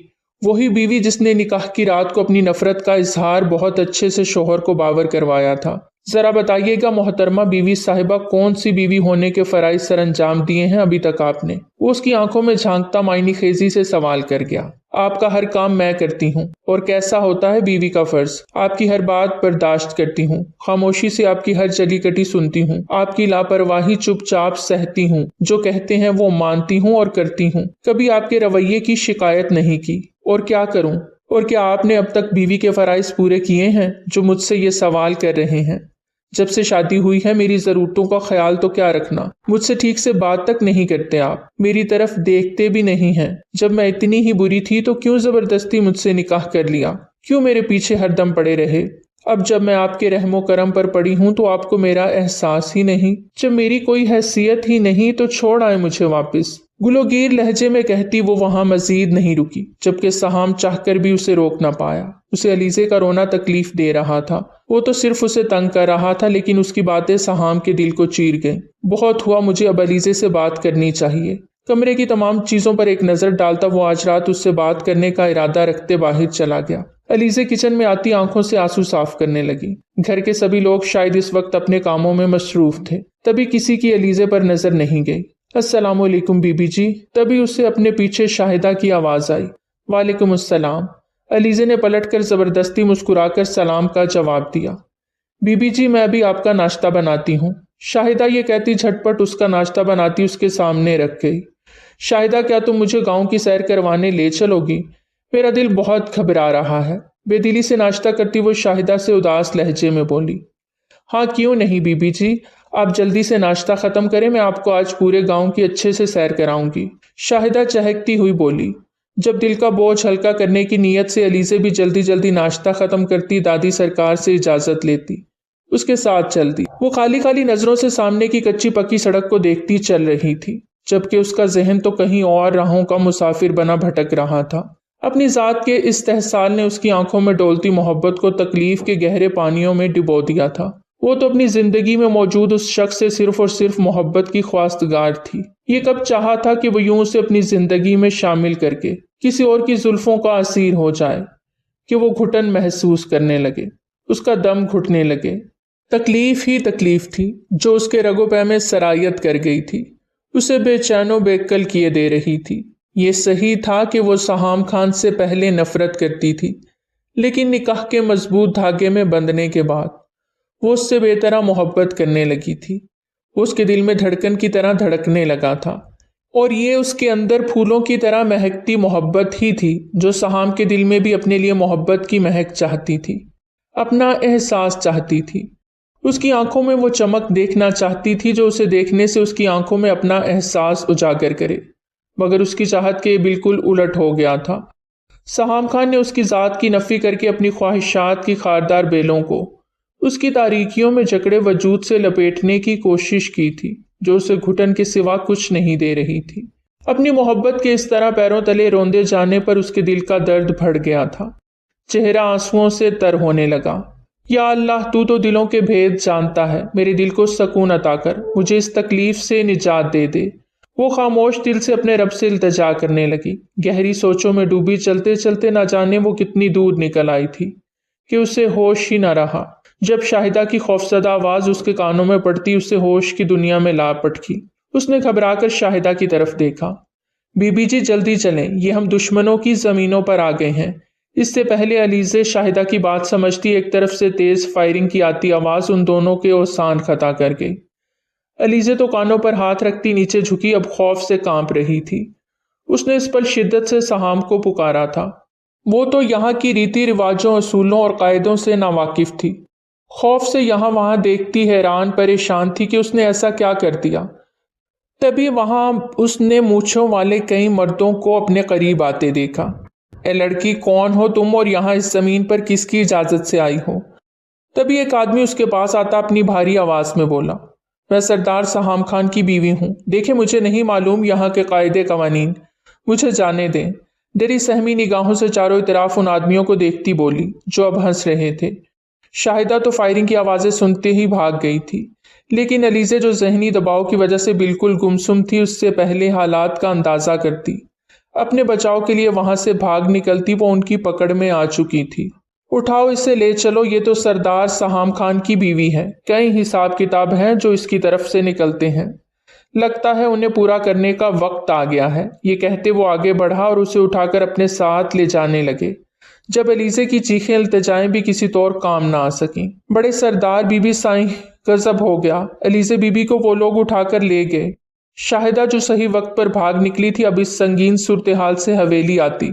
وہی بیوی جس نے نکاح کی رات کو اپنی نفرت کا اظہار بہت اچھے سے شوہر کو باور کروایا تھا۔ ذرا بتائیے گا محترمہ بیوی صاحبہ، کون سی بیوی ہونے کے فرائض سر انجام دیے ہیں ابھی تک آپ نے؟ وہ اس کی آنکھوں میں جھانکتا معنی خیزی سے سوال کر گیا۔ آپ کا ہر کام میں کرتی ہوں، اور کیسا ہوتا ہے بیوی کا فرض؟ آپ کی ہر بات برداشت کرتی ہوں، خاموشی سے آپ کی ہر چلی کٹی سنتی ہوں، آپ کی لاپرواہی چپ چاپ سہتی ہوں، جو کہتے ہیں وہ مانتی ہوں اور کرتی ہوں، کبھی آپ کے رویے کی شکایت نہیں کی۔ اور کیا کروں؟ اور کیا آپ نے اب تک بیوی کے فرائض پورے کیے ہیں جو مجھ سے یہ سوال کر رہے ہیں؟ جب سے شادی ہوئی ہے میری ضرورتوں کا خیال تو کیا رکھنا، مجھ سے ٹھیک سے بات تک نہیں کرتے، آپ میری طرف دیکھتے بھی نہیں ہیں۔ جب میں اتنی ہی بری تھی تو کیوں زبردستی مجھ سے نکاح کر لیا؟ کیوں میرے پیچھے ہر دم پڑے رہے؟ اب جب میں آپ کے رحم و کرم پر پڑی ہوں تو آپ کو میرا احساس ہی نہیں؟ جب میری کوئی حیثیت ہی نہیں تو چھوڑ آئے مجھے واپس۔ گلوگیر لہجے میں کہتی وہ وہاں مزید نہیں رکی، جبکہ سہام چاہ کر بھی اسے روک نہ پایا۔ اسے علیزے کا رونا تکلیف دے رہا تھا، وہ تو صرف اسے تنگ کر رہا تھا، لیکن اس کی باتیں سہام کے دل کو چیر گئیں۔ بہت ہوا، مجھے اب علیزے سے بات کرنی چاہیے۔ کمرے کی تمام چیزوں پر ایک نظر ڈالتا وہ آج رات اس سے بات کرنے کا ارادہ رکھتے باہر چلا گیا۔ علیزے کچن میں آتی آنکھوں سے آنسو صاف کرنے لگی۔ گھر کے سبھی لوگ شاید اس وقت اپنے کاموں میں مصروف تھے، تبھی کسی کی علیزے پر نظر نہیں گئی۔ السلام علیکم بی بی جی، تبھی اسے اپنے پیچھے شاہدہ کی آواز آئی۔ وعلیکم السلام۔ علیزے نے پلٹ کر زبردستی مسکرا کر سلام کا جواب دیا۔ بی بی جی میں ابھی آپ کا ناشتہ بناتی ہوں۔ شاہدہ یہ کہتی جھٹ پٹ اس کا ناشتہ بناتی اس کے سامنے رکھ گئی۔ شاہدہ کیا تم مجھے گاؤں کی سیر کروانے لے چلو گی؟ میرا دل بہت گھبرا رہا ہے۔ بے دلی سے ناشتہ کرتی وہ شاہدہ سے اداس لہجے میں بولی۔ ہاں کیوں نہیں بی بی جی، آپ جلدی سے ناشتہ ختم کریں، میں آپ کو آج پورے گاؤں کی اچھے سے سیر کراؤں گی، شاہدہ چہکتی ہوئی بولی۔ جب دل کا بوجھ ہلکا کرنے کی نیت سے علیزے بھی جلدی جلدی ناشتہ ختم کرتی دادی سرکار سے اجازت لیتی، اس کے ساتھ چلتی۔ وہ خالی خالی نظروں سے سامنے کی کچی پکی سڑک کو دیکھتی چل رہی تھی، جبکہ اس کا ذہن تو کہیں اور راہوں کا مسافر بنا بھٹک رہا تھا۔ اپنی ذات کے استحصال نے اس کی آنکھوں میں ڈولتی محبت کو تکلیف کے گہرے پانیوں میں ڈبو دیا تھا۔ وہ تو اپنی زندگی میں موجود اس شخص سے صرف اور صرف محبت کی خواستگار تھی۔ یہ کب چاہا تھا کہ وہ یوں اسے اپنی زندگی میں شامل کر کے کسی اور کی زلفوں کا اسیر ہو جائے، کہ وہ گھٹن محسوس کرنے لگے، اس کا دم گھٹنے لگے۔ تکلیف ہی تکلیف تھی جو اس کے رگو پے میں سرایت کر گئی تھی، اسے بے چین و بے کل کیے دے رہی تھی۔ یہ صحیح تھا کہ وہ سہام خان سے پہلے نفرت کرتی تھی، لیکن نکاح کے مضبوط دھاگے میں بندھنے کے بعد وہ اس سے بے طرح محبت کرنے لگی تھی۔ وہ اس کے دل میں دھڑکن کی طرح دھڑکنے لگا تھا، اور یہ اس کے اندر پھولوں کی طرح مہکتی محبت ہی تھی جو سہام کے دل میں بھی اپنے لیے محبت کی مہک چاہتی تھی، اپنا احساس چاہتی تھی۔ اس کی آنکھوں میں وہ چمک دیکھنا چاہتی تھی جو اسے دیکھنے سے اس کی آنکھوں میں اپنا احساس اجاگر کرے، مگر اس کی چاہت کے بالکل الٹ ہو گیا تھا۔ سہام خان نے اس کی ذات کی نفی کر کے اپنی خواہشات کی خاردار بیلوں کو اس کی تاریکیوں میں جکڑے وجود سے لپیٹنے کی کوشش کی تھی جو اسے گھٹن کے سوا کچھ نہیں دے رہی تھی۔ اپنی محبت کے اس طرح پیروں تلے روندے جانے پر اس کے دل کا درد بڑھ گیا تھا، چہرہ آنسوؤں سے تر ہونے لگا۔ یا اللہ، تو دلوں کے بھید جانتا ہے، میرے دل کو سکون عطا کر، مجھے اس تکلیف سے نجات دے دے۔ وہ خاموش دل سے اپنے رب سے التجا کرنے لگی، گہری سوچوں میں ڈوبی چلتے چلتے نہ جانے وہ کتنی دور نکل آئی تھی کہ اسے ہوش ہی نہ رہا۔ جب شاہدہ کی خوفزدہ آواز اس کے کانوں میں پڑتی اسے ہوش کی دنیا میں لا پٹکی۔ اس نے گھبرا کر شاہدہ کی طرف دیکھا۔ بی بی جی جلدی چلیں، یہ ہم دشمنوں کی زمینوں پر آ گئے ہیں۔ اس سے پہلے علیزے شاہدہ کی بات سمجھتی ایک طرف سے تیز فائرنگ کی آتی آواز ان دونوں کے اوسان خطا کر گئی۔ علیزے تو کانوں پر ہاتھ رکھتی نیچے جھکی، اب خوف سے کانپ رہی تھی۔ اس نے اس پل شدت سے سہام کو پکارا تھا۔ وہ تو یہاں کی ریتی رواجوں، اصولوں اور قاعدوں سے ناواقف تھی۔ خوف سے یہاں وہاں دیکھتی، حیران پریشان تھی کہ اس نے ایسا کیا کر دیا۔ تبھی وہاں اس نے مونچھوں والے کئی مردوں کو اپنے قریب آتے دیکھا۔ اے لڑکی، کون ہو تم اور یہاں اس زمین پر کس کی اجازت سے آئی ہو؟ تبھی ایک آدمی اس کے پاس آتا اپنی بھاری آواز میں بولا، میں سردار سہام خان کی بیوی ہوں، دیکھیں مجھے نہیں معلوم یہاں کے قاعدے قوانین، مجھے جانے دیں۔ ڈری سہمی نگاہوں سے چاروں اطراف ان آدمیوں کو دیکھتی بولی جو اب ہنس رہے تھے۔ شاہدہ تو فائرنگ کی آوازیں سنتے ہی بھاگ گئی تھی، لیکن علیزے جو ذہنی دباؤ کی وجہ سے بالکل گمسم تھی اس سے پہلے حالات کا اندازہ کرتی، اپنے بچاؤ کے لیے وہاں سے بھاگ نکلتی۔ وہ ان کی پکڑ میں آ چکی تھی۔ اٹھاؤ اسے، لے چلو، یہ تو سردار سہام خان کی بیوی ہے، کئی حساب کتاب ہیں جو اس کی طرف سے نکلتے ہیں، لگتا ہے انہیں پورا کرنے کا وقت آ گیا ہے۔ یہ کہتے وہ آگے بڑھا اور اسے اٹھا کر اپنے ساتھ لے جانے لگے، جب علیزے کی چیخیں التجائیں بھی کسی طور کام نہ آ سکیں۔ بڑے سردار، بی بی سائیں، غضب ہو گیا۔ علیزے بی بی کو وہ لوگ اٹھا کر لے گئے۔ شاہدہ جو صحیح وقت پر بھاگ نکلی تھی اب اس سنگین صورتحال سے حویلی آتی،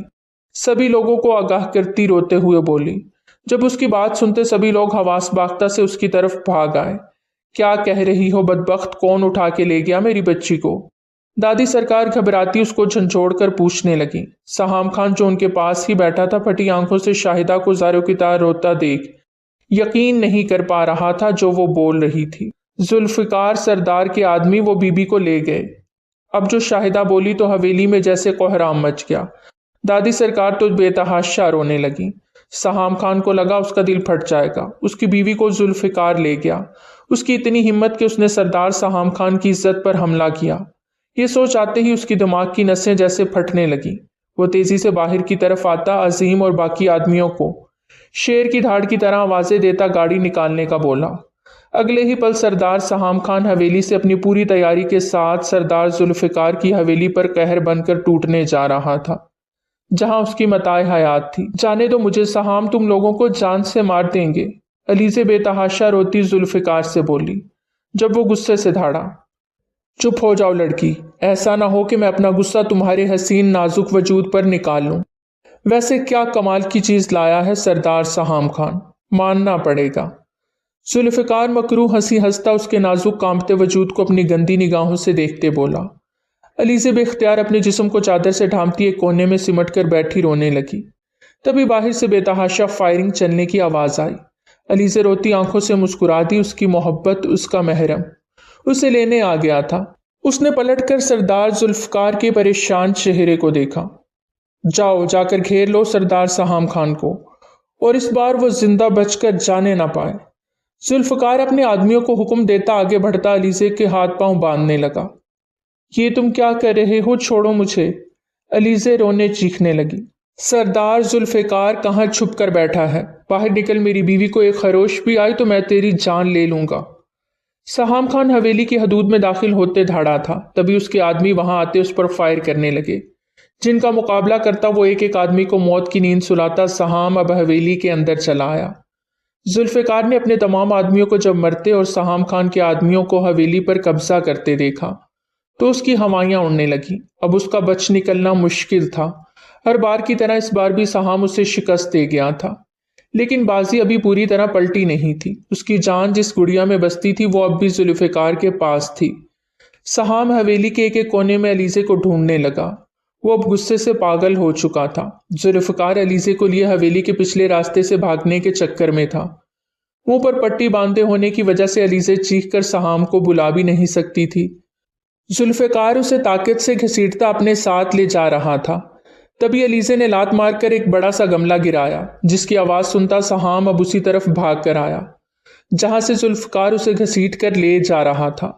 سبھی لوگوں کو آگاہ کرتی روتے ہوئے بولی۔ جب اس کی بات سنتے سبھی لوگ حواس باختہ سے اس کی طرف بھاگ آئے۔ کیا کہہ رہی ہو بدبخت، کون اٹھا کے لے گیا میری بچی کو؟ دادی سرکار گھبراتی اس کو جھنجھوڑ کر پوچھنے لگی۔ سہام خان جو ان کے پاس ہی بیٹھا تھا پھٹی آنکھوں سے شاہدہ کو زاروں کی طرح روتا دیکھ یقین نہیں کر پا رہا تھا جو وہ بول رہی تھی۔ ذوالفقار سردار کے آدمی وہ بی بی کو لے گئے۔ اب جو شاہدہ بولی تو حویلی میں جیسے کوہرام مچ گیا۔ دادی سرکار تو بے تحاشا رونے لگی۔ سہام خان کو لگا اس کا دل پھٹ جائے گا، اس کی بیوی کو ذوالفقار لے گیا۔ اس کی اتنی ہمت کہ اس نے سردار سہام خان کی عزت پر حملہ کیا۔ یہ سوچ آتے ہی اس کی دماغ کی نسیں جیسے پھٹنے لگیں۔ وہ تیزی سے باہر کی طرف آتا عظیم اور باقی آدمیوں کو شیر کی دھاڑ کی طرح آوازیں دیتا گاڑی نکالنے کا بولا۔ اگلے ہی پل سردار سہام خان حویلی سے اپنی پوری تیاری کے ساتھ سردار ذوالفقار کی حویلی پر قہر بن کر ٹوٹنے جا رہا تھا، جہاں اس کی متاع حیات تھی۔ جانے دو مجھے سہام، تم لوگوں کو جان سے مار دیں گے، علیزے بے تحاشا روتی ذوالفقار سے بولی، جب وہ غصے سے دھاڑا۔ چپ ہو جاؤ لڑکی، ایسا نہ ہو کہ میں اپنا غصہ تمہارے حسین نازک وجود پر نکال لوں۔ ویسے کیا کمال کی چیز لایا ہے سردار سہام خان، ماننا پڑے گا۔ ذوالفقار مکروہ ہنسی ہنستا اس کے نازک کانپتے وجود کو اپنی گندی نگاہوں سے دیکھتے بولا۔ علیزے بے اختیار اپنے جسم کو چادر سے ڈھانپتی ایک کونے میں سمٹ کر بیٹھی رونے لگی۔ تبھی باہر سے بے تحاشا فائرنگ چلنے کی آواز آئی۔ علیزے روتی آنکھوں سے مسکرا دی۔ اس کی محبت، اس کا محرم اسے لینے آ گیا تھا۔ اس نے پلٹ کر سردار ذوالفقار کے پریشان چہرے کو دیکھا۔ جاؤ، جا کر گھیر لو سردار سہام خان کو، اور اس بار وہ زندہ بچ کر جانے نہ پائے۔ ذوالفقار اپنے آدمیوں کو حکم دیتا آگے بڑھتا علیزے کے ہاتھ پاؤں باندھنے لگا۔ یہ تم کیا کر رہے ہو، چھوڑو مجھے، علیزے رونے چیخنے لگی۔ سردار ذوالفقار کہاں چھپ کر بیٹھا ہے، باہر نکل، میری بیوی کو ایک خروش بھی آئی تو میں تیری جان لے لوں گا۔ سہام خان حویلی کی حدود میں داخل ہوتے دھاڑا تھا، تبھی اس کے آدمی وہاں آتے اس پر فائر کرنے لگے۔ جن کا مقابلہ کرتا وہ ایک ایک آدمی کو موت کی نیند سلاتا سہام اب حویلی کے اندر چلا آیا۔ ذوالفقار نے اپنے تمام آدمیوں کو جب مرتے اور سہام خان کے آدمیوں کو حویلی پر قبضہ کرتے دیکھا تو اس کی ہوائیاں اڑنے لگی۔ اب اس کا بچ نکلنا مشکل تھا۔ ہر بار کی طرح اس بار بھی سہام اسے شکست دے گیا تھا، لیکن بازی ابھی پوری طرح پلٹی نہیں تھی۔ اس کی جان جس گڑیا میں بستی تھی وہ اب بھی ذوالفقار کے پاس تھی۔ سہام حویلی کے ایک کونے میں علیزے کو ڈھونڈنے لگا۔ وہ اب غصے سے پاگل ہو چکا تھا۔ ذوالفقار علیزے کو لیے حویلی کے پچھلے راستے سے بھاگنے کے چکر میں تھا۔ منہ پر پٹی باندھے ہونے کی وجہ سے علیزے چیخ کر سہام کو بلا بھی نہیں سکتی تھی۔ ذوالفقار اسے طاقت سے گھسیٹتا اپنے ساتھ لے جا رہا تھا۔ تبھی علیزے نے لات مار کر ایک بڑا سا گملہ گرایا، جس کی آواز سنتا سہام اب اسی طرف بھاگ کر آیا جہاں سے ذوالفقار اسے گھسیٹ کر لے جا رہا تھا۔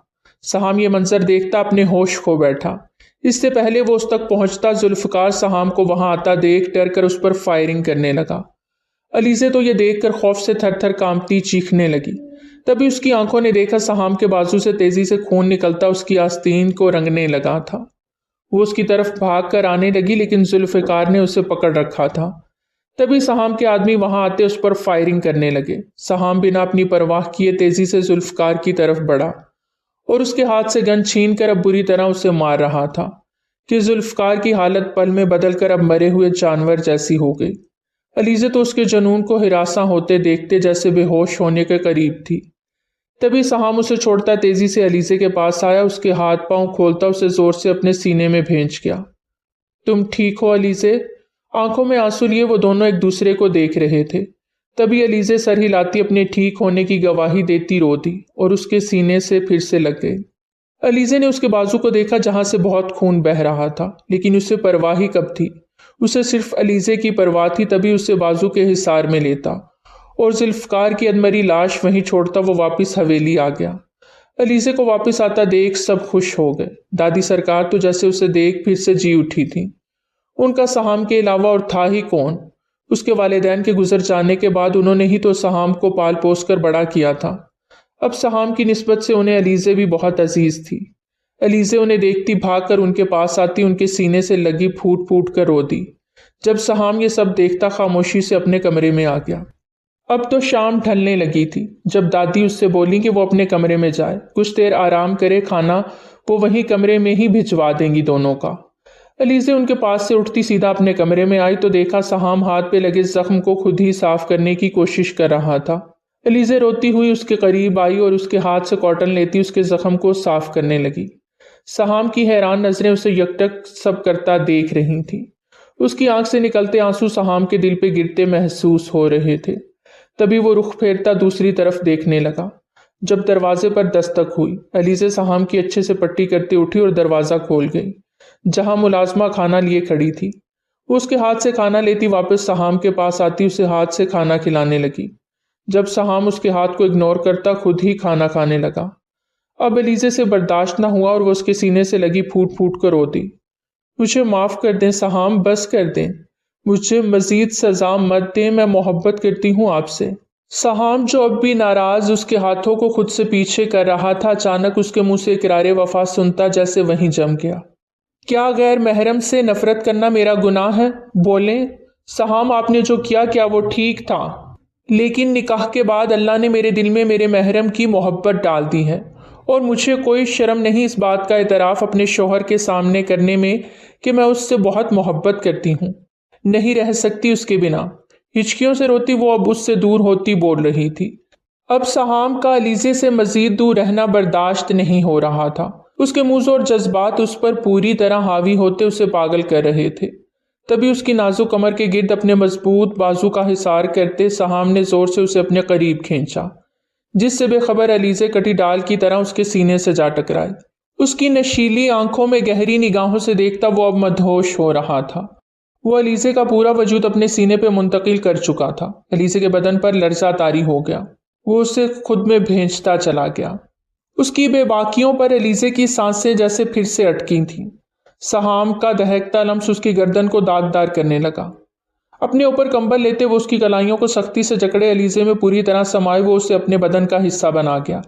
سہام یہ منظر دیکھتا اپنے ہوش کھو بیٹھا۔ اس سے پہلے وہ اس تک پہنچتا ذوالفقار سہام کو وہاں آتا دیکھ ڈر کر اس پر فائرنگ کرنے لگا۔ علیزے تو یہ دیکھ کر خوف سے تھر تھر کانپتی چیخنے لگی۔ تبھی اس کی آنکھوں نے دیکھا سہام کے بازو سے تیزی سے خون نکلتا اس کی آستین کو رنگنے لگا تھا۔ وہ اس کی طرف بھاگ کر آنے لگی، لیکن ذوالفقار نے اسے پکڑ رکھا تھا۔ تبھی سہام کے آدمی وہاں آتے اس پر فائرنگ کرنے لگے۔ سہام بنا اپنی پرواہ کیے تیزی سے ذوالفقار کی طرف بڑھا اور اس کے ہاتھ سے گن چھین کر اب بری طرح اسے مار رہا تھا کہ ذوالفقار کی حالت پل میں بدل کر اب مرے ہوئے جانور جیسی ہو گئی۔ علیزے تو اس کے جنون کو ہراساں ہوتے دیکھتے جیسے بے ہوش ہونے کے قریب تھی۔ تبھی سہام اسے چھوڑتا تیزی سے علیزے کے پاس آیا، اس کے ہاتھ پاؤں کھولتا اسے زور سے اپنے سینے میں بھینچ گیا۔ تم ٹھیک ہو علیزے؟ آنکھوں میں آنسو لیے وہ دونوں ایک دوسرے کو دیکھ رہے تھے۔ تبھی علیزے سر ہلاتی اپنے ٹھیک ہونے کی گواہی دیتی رو دی اور اس کے سینے سے پھر سے لگ گئی۔ علیزے نے اس کے بازو کو دیکھا جہاں سے بہت خون بہہ رہا تھا، لیکن اسے پرواہ ہی کب تھی، اسے صرف علیزے کی پرواہ تھی۔ تبھی اسے بازو کے حصار میں لیتا اور ذوالفقار کی ادمری لاش وہیں چھوڑتا وہ واپس حویلی آ گیا۔ علیزے کو واپس آتا دیکھ سب خوش ہو گئے۔ دادی سرکار تو جیسے اسے دیکھ پھر سے جی اٹھی تھی۔ ان کا سہام کے علاوہ اور تھا ہی کون؟ اس کے والدین کے گزر جانے کے بعد انہوں نے ہی تو سہام کو پال پوس کر بڑا کیا تھا۔ اب سہام کی نسبت سے انہیں علیزے بھی بہت عزیز تھی۔ علیزے انہیں دیکھتی بھاگ کر ان کے پاس آتی، ان کے سینے سے لگی پھوٹ پھوٹ کر رو دی۔ جب سہام یہ سب دیکھتا خاموشی سے اپنے کمرے میں آ گیا۔ اب تو شام ڈھلنے لگی تھی جب دادی اس سے بولی کہ وہ اپنے کمرے میں جائے، کچھ دیر آرام کرے، کھانا وہ وہیں کمرے میں ہی بھجوا دیں گی دونوں کا۔ علیزے ان کے پاس سے اٹھتی سیدھا اپنے کمرے میں آئی تو دیکھا سہام ہاتھ پہ لگے زخم کو خود ہی صاف کرنے کی کوشش کر رہا تھا۔ علیزے روتی ہوئی اس کے قریب آئی اور اس کے ہاتھ سے کاٹن لیتی اس کے زخم کو صاف کرنے لگی۔ سہام کی حیران نظریں اسے یکٹک سب کرتا دیکھ رہی تھیں۔ اس کی آنکھ سے نکلتے آنسو سہام کے دل پہ گرتے محسوس ہو رہے تھے۔ تبھی وہ رخ پھیرتا دوسری طرف دیکھنے لگا۔ جب دروازے پر دستک ہوئی، علیزے سہام کی اچھے سے پٹی کرتے اٹھی اور دروازہ کھول گئی جہاں ملازمہ کھانا لیے کھڑی تھی۔ وہ اس کے ہاتھ سے کھانا لیتی واپس سہام کے پاس آتی اسے ہاتھ سے کھانا کھلانے لگی۔ جب سہام اس کے ہاتھ کو اگنور کرتا خود ہی کھانا کھانے لگا۔ اب علیزے سے برداشت نہ ہوا اور وہ اس کے سینے سے لگی پھوٹ پھوٹ کر روتی۔ مجھے معاف کر دیں سہام، بس کر دیں، مجھے مزید سزا مت دیں، میں محبت کرتی ہوں آپ سے۔ سہام جو اب بھی ناراض اس کے ہاتھوں کو خود سے پیچھے کر رہا تھا، اچانک اس کے منہ سے اقرار وفا سنتا جیسے وہیں جم گیا۔ کیا غیر محرم سے نفرت کرنا میرا گناہ ہے؟ بولیں سہام، آپ نے جو کیا وہ ٹھیک تھا، لیکن نکاح کے بعد اللہ نے میرے دل میں میرے محرم کی محبت ڈال دی ہے اور مجھے کوئی شرم نہیں اس بات کا اعتراف اپنے شوہر کے سامنے کرنے میں کہ میں اس سے بہت محبت کرتی ہوں، نہیں رہ سکتی اس کے بنا۔ ہچکیوں سے روتی وہ اب اس سے دور ہوتی بول رہی تھی۔ اب سہام کا علیزے سے مزید دور رہنا برداشت نہیں ہو رہا تھا۔ اس کے موضوع اور جذبات اس پر پوری طرح حاوی ہوتے اسے پاگل کر رہے تھے۔ تبھی اس کی نازک کمر کے گرد اپنے مضبوط بازو کا حصار کرتے سہام نے زور سے اسے اپنے قریب کھینچا، جس سے بے خبر علیزے کٹی ڈال کی طرح اس کے سینے سے جا ٹکرائی۔ اس کی نشیلی آنکھوں میں گہری نگاہوں سے دیکھتا وہ اب مدہوش ہو رہا تھا۔ وہ علیزے کا پورا وجود اپنے سینے پہ منتقل کر چکا تھا۔ علیزے کے بدن پر لرزہ طاری ہو گیا، وہ اسے خود میں بھینچتا چلا گیا۔ اس کی بے باکیوں پر علیزے کی سانسیں جیسے پھر سے اٹکی تھیں۔ سہام کا دہکتا لمس اس کی گردن کو داغدار کرنے لگا۔ اپنے اوپر کمبل لیتے وہ اس کی کلائیوں کو سختی سے جکڑے علیزے میں پوری طرح سمائے وہ اسے اپنے بدن کا حصہ بنا گیا۔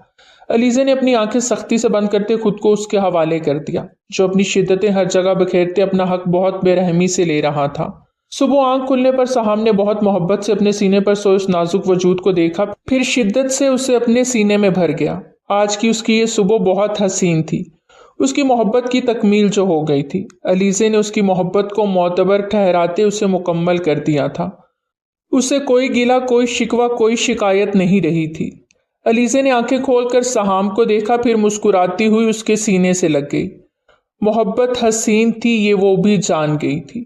علیزے نے اپنی آنکھیں سختی سے بند کرتے خود کو اس کے حوالے کر دیا، جو اپنی شدتیں ہر جگہ بکھیرتے اپنا حق بہت بے رحمی سے لے رہا تھا۔ صبح آنکھ کھلنے پر سہام نے بہت محبت سے اپنے سینے پر سوئے اس نازک وجود کو دیکھا، پھر شدت سے اسے اپنے سینے میں بھر گیا۔ آج کی اس کی یہ صبح بہت حسین تھی۔ اس کی محبت کی تکمیل جو ہو گئی تھی۔ علیزے نے اس کی محبت کو معتبر ٹھہراتے اسے مکمل کر دیا تھا۔ اسے کوئی گلہ، کوئی شکوہ، کوئی شکایت نہیں رہی تھی۔ علیزے نے آنکھیں کھول کر سہام کو دیکھا، پھر مسکراتی ہوئی اس کے سینے سے لگ گئی۔ محبت حسین تھی، یہ وہ بھی جان گئی تھی۔